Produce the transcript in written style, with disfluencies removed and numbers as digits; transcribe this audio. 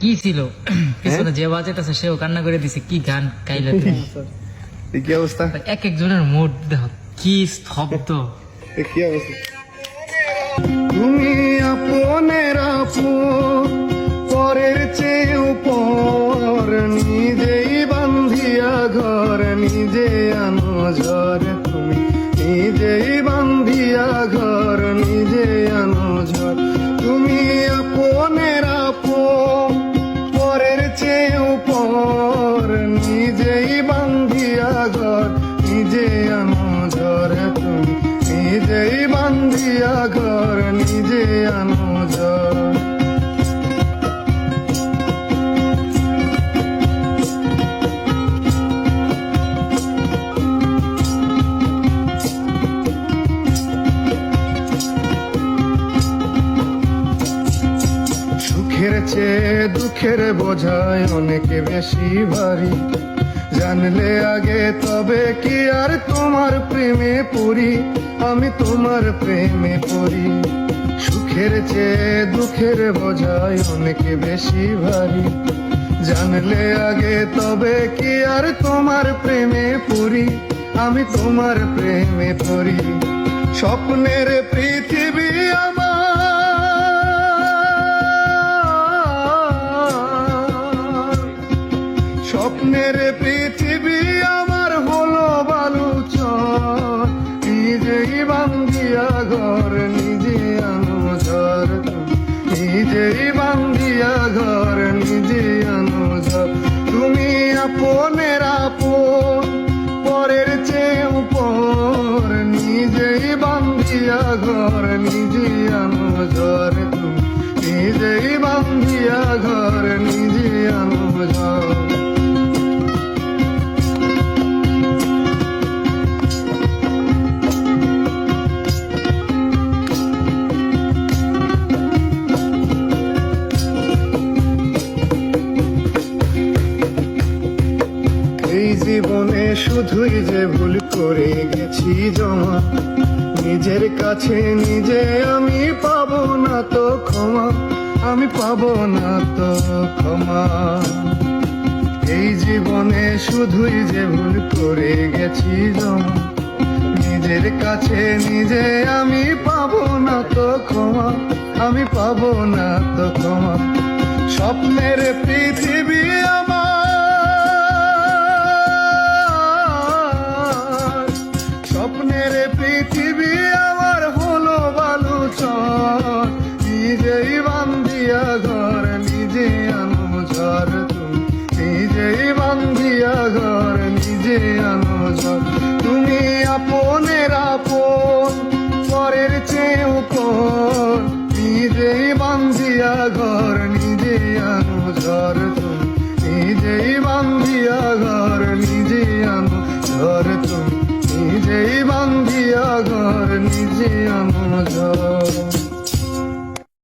কি ছিল পিছনে যে বাজেটাছে সেও কান্না করে দিছে। কি গান গাইলে তুমি? কি অবস্থা? এক একজনের মুড দেখো, কি স্তব্ধ। কি অবস্থা? তুমি আপনের আপন, পরের চেয়েও পর, নিজেই বান্ধিয়া ঘর, নিজে আনো ঝড়। তুমি নিজেই বান্ধিয়া ঘর, নিজে আনো ঝড়। তুমি আপনের আপন, পরের চেয়েও পর, নিজেই বান্ধিয়া ঘর, নিজে আনো ঝড়। তুমি নিজেই বান্ধিয়া ঘর, নিজে আনো ঝড়। সুখের চেয়ে দুঃখের বোঝায় অনেক বেশি ভারী, জানলে আগে তবে কি আর তোমার প্রেমে পড়ি, আমি তোমার প্রেমে পড়ি। সুখের চেয়ে দুঃখের বোঝায় অনেক বেশি ভারী, জানলে আগে তবে কি আর তোমার প্রেমে পড়ি, আমি তোমার প্রেমে পড়ি। স্বপ্নের পৃথিবী আমার, স্বপ্নের পৃথিবী আমার হলো বালুচর, নিজেই বান্ধিয়া ঘর, নিজে আনো ঝড়। নিজেই বান্ধিয়া ঘর, নিজে আনো ঝড়। তুমি আপনের আপন, পরের চেয়েও পর, নিজেই বান্ধিয়া ঘর, নিজে আনো ঝড়। তুমি নিজেই বান্ধিয়া ঘর, নিজে আনো ঝড়। এই জীবনে শুধুই যে ভুল করে গেছি জমা, নিজের কাছে নিজে আমি পাবো না তো ক্ষমা, আমি পাবো না তো ক্ষমা। এই জীবনে শুধুই যে ভুল করে গেছি জমা, নিজের কাছে নিজে আমি পাবো না তো ক্ষমা, আমি পাবো না তো ক্ষমা। স্বপ্নের পৃথিবী আমার, স্বপ্নের পৃথিবী আমার হলো বালুচর, নিজেই বান্ধিয়া ঘর, নিজে আনো ঝড়। তুমি নিজেই বান্ধিয়া ঘর, নিজে আনো ঝড়। তুমি আপনের আপন, পরের চেয়েও পর, নিজেই বান্ধিয়া ঘর, নিজে আনো ঝড়। তুমি